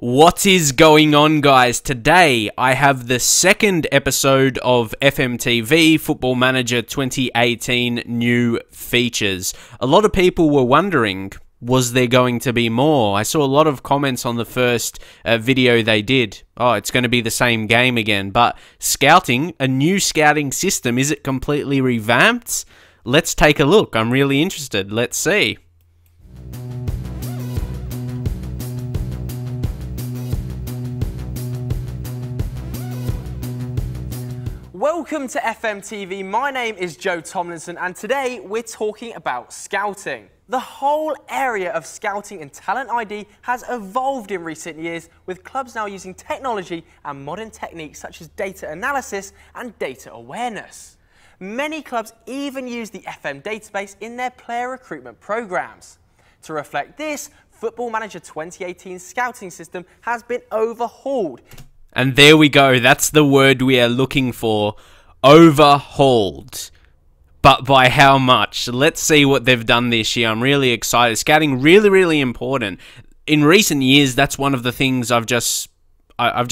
What is going on, guys? Today I have the second episode of FMTV Football Manager 2018 new features. A lot of people were wondering, was there going to be more? I saw a lot of comments on the first video they did. Oh, it's going to be the same game again. But scouting, a new scouting system, is it completely revamped? Let's take a look. I'm really interested. Let's see. Welcome to FMTV. My name is Joe Tomlinson and today we're talking about scouting. The whole area of scouting and talent ID has evolved in recent years, with clubs now using technology and modern techniques such as data analysis and data awareness. Many clubs even use the FM database in their player recruitment programs. To reflect this, Football Manager 2018's scouting system has been overhauled. And there we go, that's the word we are looking for, overhauled. But by how much? Let's see what they've done this year. I'm really excited. Scouting really important. In recent years, that's one of the things I've just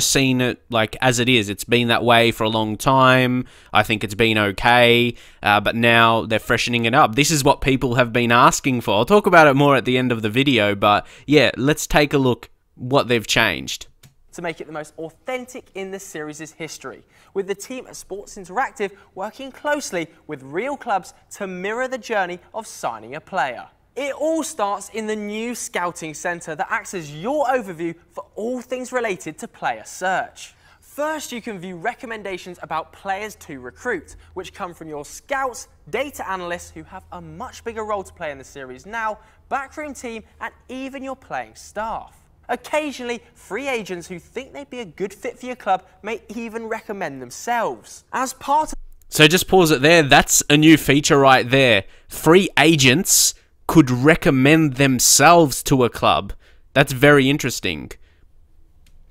seen it like as it is. It's been that way for a long time. I think it's been okay, but now they're freshening it up. This is what people have been asking for. I'll talk about it more at the end of the video, but yeah, let's take a look what they've changed. To make it the most authentic in the series' history, with the team at Sports Interactive working closely with real clubs to mirror the journey of signing a player. It all starts in the new scouting centre that acts as your overview for all things related to player search. First, you can view recommendations about players to recruit, which come from your scouts, data analysts who have a much bigger role to play in the series now, backroom team, and even your playing staff. Occasionally, free agents who think they'd be a good fit for your club may even recommend themselves. As part of... So just pause it there. That's a new feature right there. Free agents could recommend themselves to a club. That's very interesting.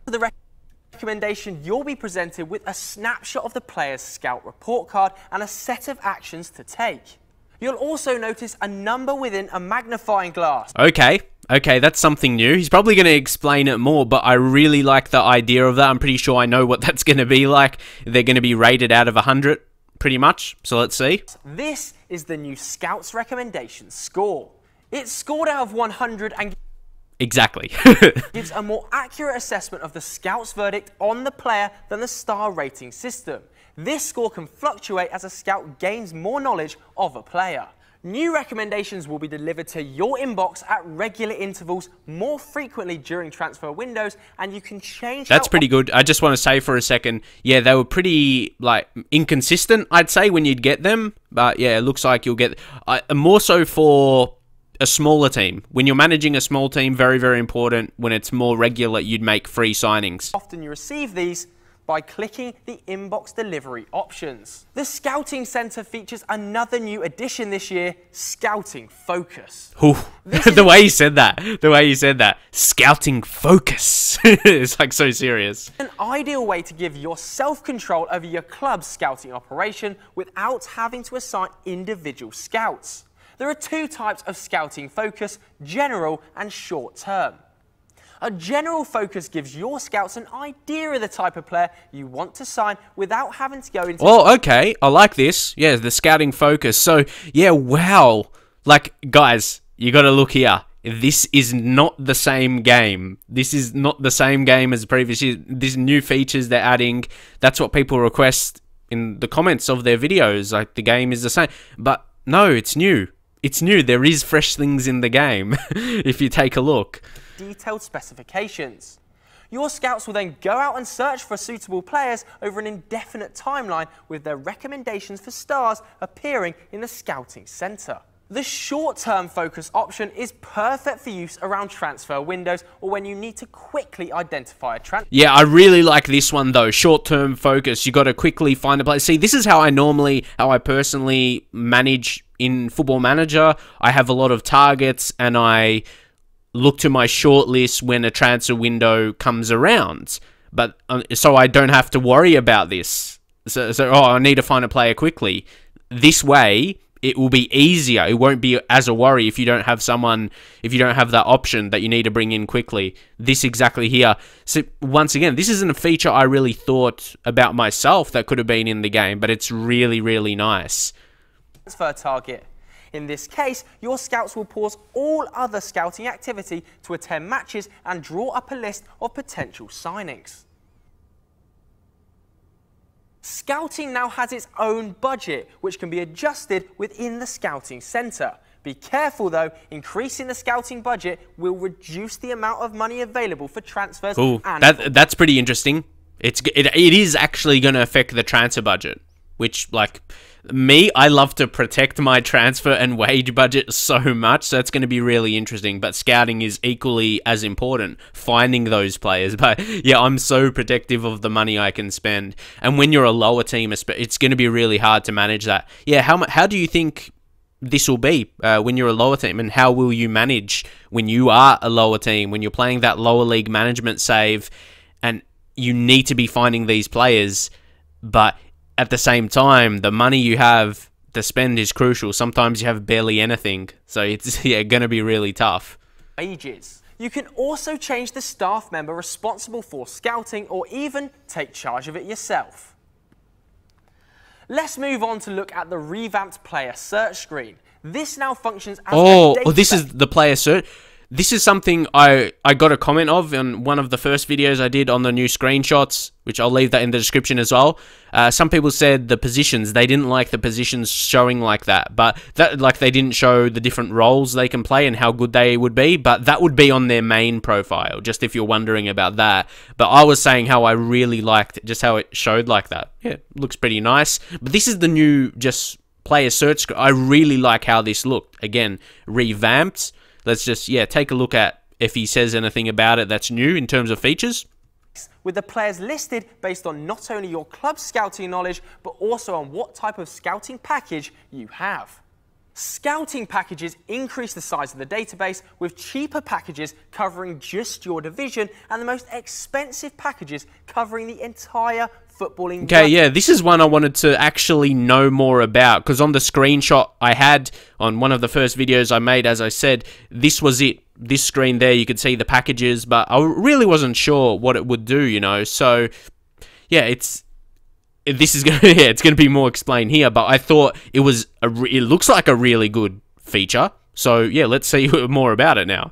The recommendation, you'll be presented with a snapshot of the player's scout report card and a set of actions to take. You'll also notice a number within a magnifying glass. Okay, that's something new. He's probably going to explain it more, but I really like the idea of that. I'm pretty sure I know what that's going to be like. They're going to be rated out of 100, pretty much. So let's see. This is the new Scouts recommendation score. It's scored out of 100 and exactly gives a more accurate assessment of the Scouts' verdict on the player than the star rating system. This score can fluctuate as a scout gains more knowledge of a player. New recommendations will be delivered to your inbox at regular intervals, more frequently during transfer windows, and you can change... That's pretty good. I just want to say for a second, yeah, they were pretty, like, inconsistent, I'd say, when you'd get them. But, yeah, it looks like you'll get... more so for a smaller team. When you're managing a small team, very important. When it's more regular, you'd make free signings. Often you receive these by clicking the inbox delivery options. The Scouting Centre features another new addition this year, Scouting Focus. Ooh, the way you said that, Scouting Focus. It's like so serious. An ideal way to give yourself control over your club's scouting operation without having to assign individual scouts. There are two types of Scouting Focus, general and short term. A general focus gives your scouts an idea of the type of player you want to sign without having to go into... Oh, okay. I like this. Yeah, the scouting focus. So, yeah, wow. Like, guys, you got to look here. This is not the same game. This is not the same game as the previous year. These new features they're adding, that's what people request in the comments of their videos. Like, the game is the same. But, no, it's new. It's new. There is fresh things in the game, if you take a look. Detailed specifications. Your scouts will then go out and search for suitable players over an indefinite timeline, with their recommendations for stars appearing in the Scouting Centre. The short-term focus option is perfect for use around transfer windows or when you need to quickly identify a transfer. Yeah, I really like this one though. Short-term focus. You got to quickly find a player. See, this is how I personally manage in Football Manager. I have a lot of targets and I look to my shortlist when a transfer window comes around, but so I don't have to worry about this. So I need to find a player quickly. This way, it will be easier. It won't be as a worry if you don't have someone, if you don't have that option that you need to bring in quickly. This exactly here. So once again, this isn't a feature I really thought about myself that could have been in the game, but it's really, really nice. Transfer target. In this case, your scouts will pause all other scouting activity to attend matches and draw up a list of potential signings. Scouting now has its own budget, which can be adjusted within the scouting centre. Be careful though, increasing the scouting budget will reduce the amount of money available for transfers. Cool. And That's pretty interesting. It is actually going to affect the transfer budget, which, like me, I love to protect my transfer and wage budget so much, so it's going to be really interesting. But scouting is equally as important, finding those players. But yeah, I'm so protective of the money I can spend. And when you're a lower team, it's going to be really hard to manage that. Yeah, how do you think this will be when you're a lower team, and how will you manage when you are a lower team, when you're playing that lower league management save, and you need to be finding these players, but at the same time, the money you have to spend is crucial. Sometimes you have barely anything, so it's going to be really tough. Wages. You can also change the staff member responsible for scouting, or even take charge of it yourself. Let's move on to look at the revamped player search screen. This now functions as a database. This is the player search. This is something I got a comment of in one of the first videos I did on the new screenshots, which I'll leave that in the description as well. Some people said the positions, they didn't like the positions showing like that, but that, like, they didn't show the different roles they can play and how good they would be, but that would be on their main profile, just if you're wondering about that. But I was saying how I really liked just how it showed like that. Yeah, looks pretty nice. But this is the new just player search. I really like how this looked. Again, revamped. Let's just, take a look at if he says anything about it that's new in terms of features. With the players listed based on not only your club scouting knowledge, but also on what type of scouting package you have. Scouting packages increase the size of the database, with cheaper packages covering just your division and the most expensive packages covering the entire footballing. Okay, yeah, this is one I wanted to actually know more about, because on the screenshot I had on one of the first videos I made, as I said, this was it. This screen there, you could see the packages, but I really wasn't sure what it would do, you know. So, yeah, it's gonna be more explained here. But I thought it looks like a really good feature. So yeah, let's see more about it now.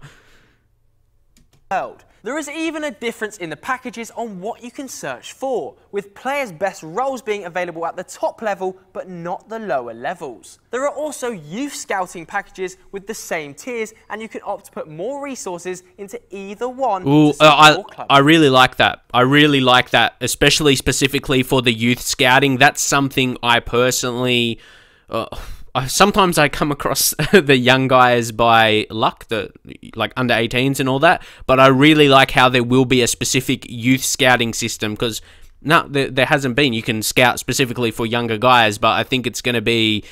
There is even a difference in the packages on what you can search for, with players' best roles being available at the top level but not the lower levels. There are also youth scouting packages with the same tiers, and you can opt to put more resources into either one. Ooh, I really like that. I really like that, especially specifically for the youth scouting. That's something I personally... sometimes I come across the young guys by luck, like under 18s and all that, but I really like how there will be a specific youth scouting system, because there hasn't been. You can scout specifically for younger guys, but I think it's going to be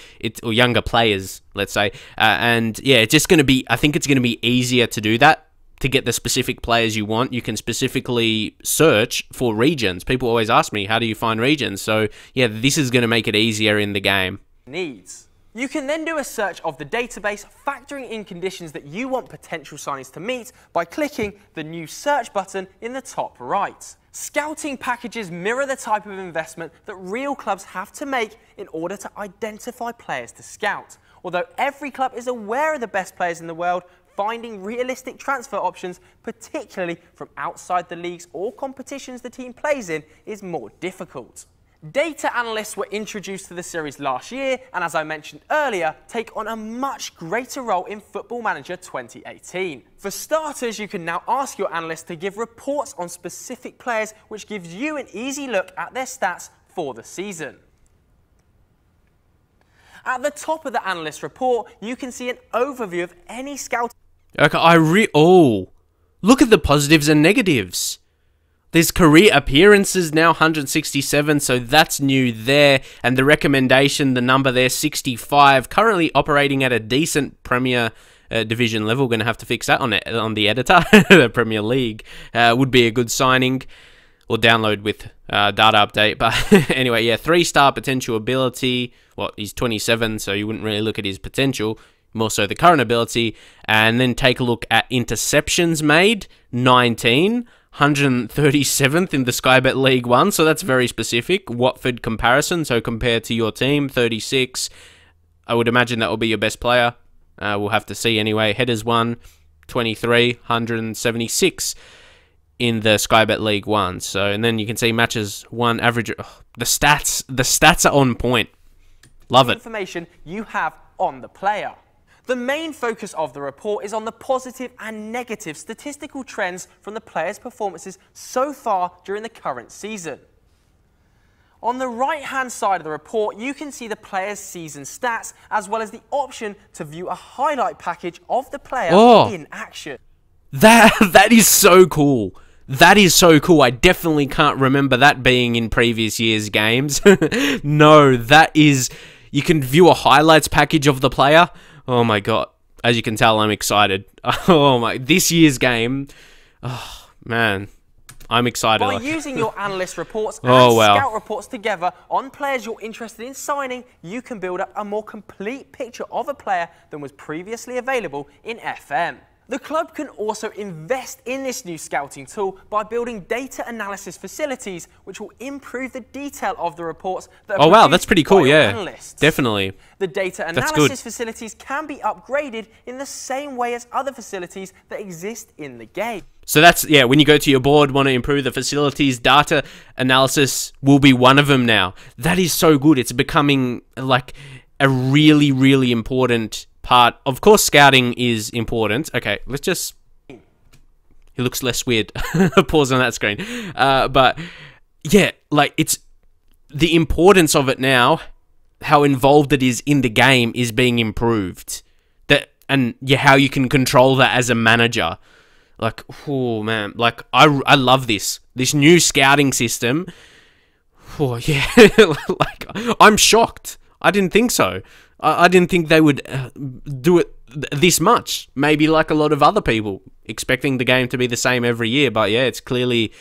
or younger players, let's say, and yeah, it's just going to be. I think it's going to be easier to do that, to get the specific players you want. You can specifically search for regions. People always ask me, how do you find regions? So yeah, this is going to make it easier in the game. Needs. You can then do a search of the database, factoring in conditions that you want potential signings to meet by clicking the new search button in the top right. Scouting packages mirror the type of investment that real clubs have to make in order to identify players to scout. Although every club is aware of the best players in the world, finding realistic transfer options, particularly from outside the leagues or competitions the team plays in, is more difficult. Data analysts were introduced to the series last year, and as I mentioned earlier, take on a much greater role in Football Manager 2018. For starters, you can now ask your analyst to give reports on specific players, which gives you an easy look at their stats for the season. At the top of the analyst report, you can see an overview of any scout. Okay, look at the positives and negatives. There's career appearances now, 167, so that's new there. And the recommendation, the number there, 65. Currently operating at a decent Premier Division level. Going to have to fix that on the editor. The Premier League would be a good signing. or download with data update. But anyway, yeah, 3-star potential ability. Well, he's 27, so you wouldn't really look at his potential, more so the current ability. And then take a look at interceptions made, 19. 137th in the Sky Bet League 1, so that's very specific. Watford comparison, so compared to your team, 36. I would imagine that will be your best player. We'll have to see anyway. Headers 1, 23, 176 in the Sky Bet League 1. So, and then you can see matches 1 average. Oh, the stats are on point. Love it. Information you have on the player. The main focus of the report is on the positive and negative statistical trends from the players' performances so far during the current season. On the right-hand side of the report, you can see the players' season stats, as well as the option to view a highlight package of the player in action. That is so cool. That is so cool. I definitely can't remember that being in previous years' games. No, that is... You can view a highlights package of the player. Oh my god. As you can tell, I'm excited. Oh my... This year's game... Oh, man. I'm excited. By using your analyst reports and scout reports together on players you're interested in signing, you can build up a more complete picture of a player than was previously available in FM. The club can also invest in this new scouting tool by building data analysis facilities, which will improve the detail of the reports that are produced that's pretty cool, by yeah. analysts. Definitely. The data analysis facilities can be upgraded in the same way as other facilities that exist in the game. So that's, yeah, when you go to your board, want to improve the facilities, data analysis will be one of them now. That is so good. It's becoming like a really, really important part. Of course, scouting is important. Okay, let's just... He looks less weird. Pause on that screen. But yeah, like it's... The importance of it now, how involved it is in the game, is being improved. And yeah, how you can control that as a manager. Like, oh man, like I love this new scouting system. Oh yeah, like I'm shocked. I didn't think so. I didn't think they would do it this much. Maybe like a lot of other people, expecting the game to be the same every year. But yeah, it's clearly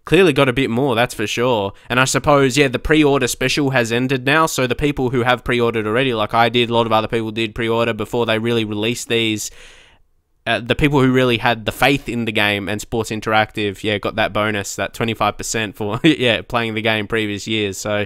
got a bit more, that's for sure. And I suppose, yeah, the pre-order special has ended now. So the people who have pre-ordered already, like I did, a lot of other people did pre-order before they really released these. The people who really had the faith in the game and Sports Interactive, yeah, got that bonus, that 25% for, yeah, playing the game previous years. So,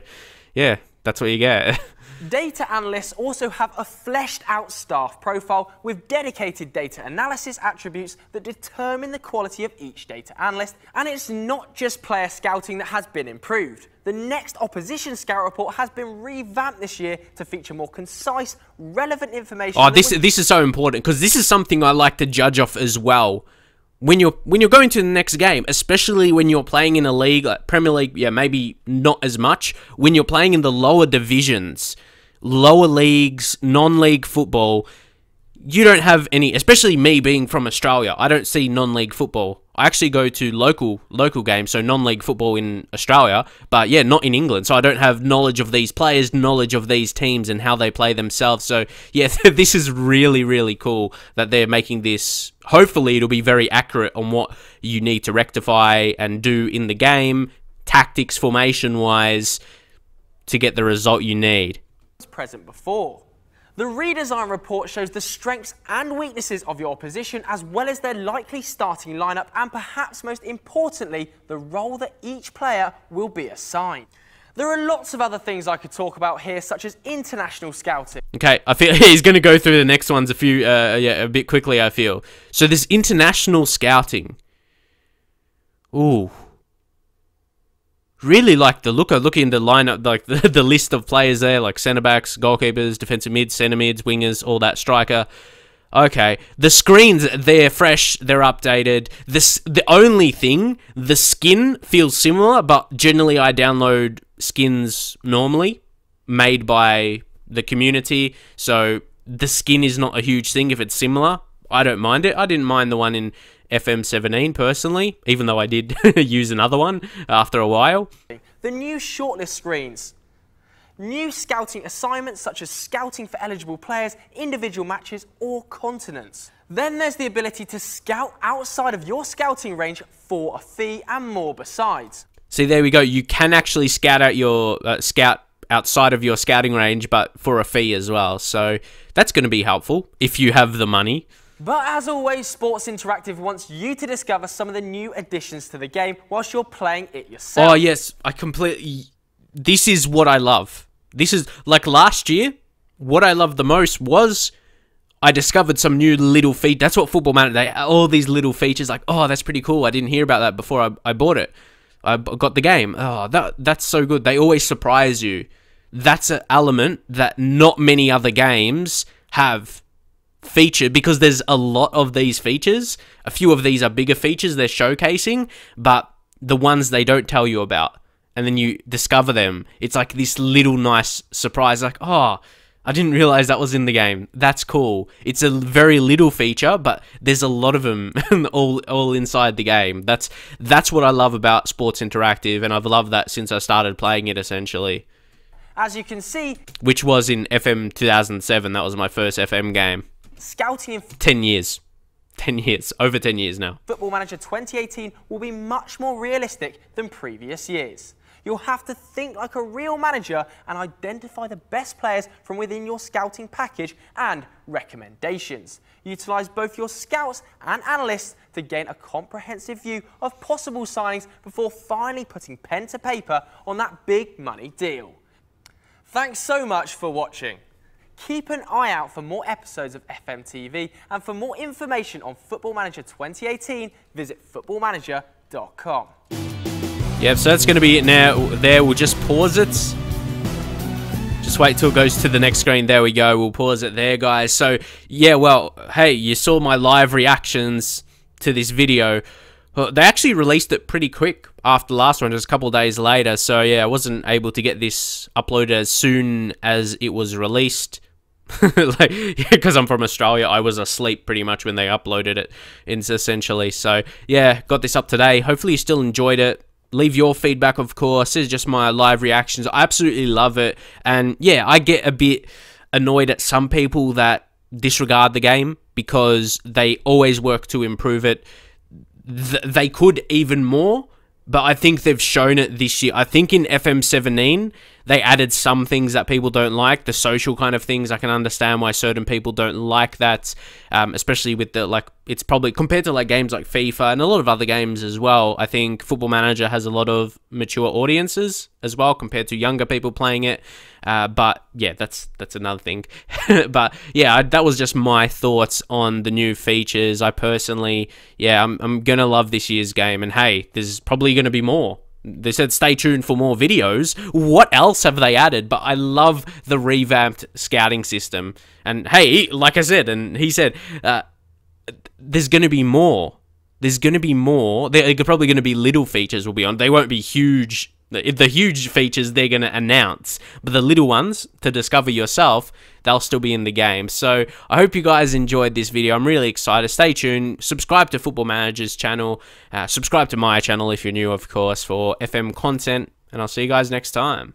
yeah, that's what you get. Data analysts also have a fleshed out staff profile with dedicated data analysis attributes that determine the quality of each data analyst. And it's not just player scouting that has been improved. The next opposition scout report has been revamped this year to feature more concise, relevant information. Oh, this is so important, because this is something I like to judge off as well. When you're going to the next game, especially when you're playing in a league like Premier League, yeah, maybe not as much. When you're playing in the lower divisions, lower leagues, non-league football, you don't have any, especially me being from Australia, I don't see non-league football. I actually go to local games, so non-league football in Australia, but yeah, not in England. So I don't have knowledge of these players, knowledge of these teams and how they play themselves. So yeah, this is really, really cool that they're making this. Hopefully it'll be very accurate on what you need to rectify and do in the game, tactics, formation-wise, to get the result you need. Present before. The redesign report shows the strengths and weaknesses of your opposition, as well as their likely starting lineup, and perhaps most importantly, the role that each player will be assigned. There are lots of other things I could talk about here, such as international scouting. Okay, I feel he's going to go through the next ones a bit quickly, I feel. So there's international scouting. Ooh. Really like the look. I look in the lineup, like the list of players there, like centre backs, goalkeepers, defensive mids, centre mids, wingers, all that, striker. Okay, the screens, they're fresh, they're updated. The only thing, the skin feels similar, but generally I download skins normally, made by the community, so the skin is not a huge thing if it's similar. I don't mind it. I didn't mind the one in FM18 personally, even though I did use another one after a while. The new shortlist screens. New scouting assignments such as scouting for eligible players, individual matches or continents. Then there's the ability to scout outside of your scouting range for a fee and more besides. See, there we go. You can actually scout out your scout outside of your scouting range, but for a fee as well. So that's going to be helpful if you have the money. But as always, Sports Interactive wants you to discover some of the new additions to the game whilst you're playing it yourself. Oh, yes. This is what I love. This is, like last year, what I loved the most was I discovered some new little features. That's what Football Manager, all these little features, like, oh, that's pretty cool. I didn't hear about that before I bought it. I got the game. Oh, that's so good. They always surprise you. That's an element that not many other games have featured, because there's a lot of these features. A few of these are bigger features they're showcasing, but the ones they don't tell you about, and then you discover them, it's like this little nice surprise, like, oh, I didn't realize that was in the game. That's cool. It's a very little feature, but there's a lot of them all inside the game. That's what I love about Sports Interactive, and I've loved that since I started playing it, essentially. As you can see, which was in FM 2007. That was my first FM game. Scouting in 10 years. 10 years. Over 10 years now. Football Manager 2018 will be much more realistic than previous years. You'll have to think like a real manager and identify the best players from within your scouting package and recommendations. Utilise both your scouts and analysts to gain a comprehensive view of possible signings before finally putting pen to paper on that big money deal. Thanks so much for watching. Keep an eye out for more episodes of FMTV, and for more information on Football Manager 2018, visit footballmanager.com. Yep, so that's going to be it now. There, we'll just pause it. Just wait till it goes to the next screen. There we go. We'll pause it there, guys. So, yeah, well, hey, you saw my live reactions to this video. They actually released it pretty quick after the last one, just a couple of days later. So, yeah, I wasn't able to get this uploaded as soon as it was released. Because I'm from Australia, I was asleep pretty much when they uploaded it, essentially. So, yeah, got this up today. Hopefully you still enjoyed it. Leave your feedback, of course. This is just my live reactions. I absolutely love it. And, yeah, I get a bit annoyed at some people that disregard the game because they always work to improve it. They could even more, but I think they've shown it this year. I think in FM17, they added some things that people don't like, the social kind of things. I can understand why certain people don't like that, especially with the, like, it's probably, compared to, like, games like FIFA and a lot of other games as well, I think Football Manager has a lot of mature audiences as well, compared to younger people playing it. But, yeah, that's another thing. But, yeah, that was just my thoughts on the new features. I personally, yeah, I'm going to love this year's game. And, hey, there's probably going to be more. They said stay tuned for more videos. What else have they added? But I love the revamped scouting system. And hey, like I said, and he said, there's going to be more. There's going to be more. They're probably going to be little features will be on. They won't be huge. The huge features they're going to announce, but the little ones to discover yourself, they'll still be in the game. So I hope you guys enjoyed this video. I'm really excited. Stay tuned. Subscribe to Football Manager's channel. Subscribe to my channel if you're new, of course, for FM content. And I'll see you guys next time.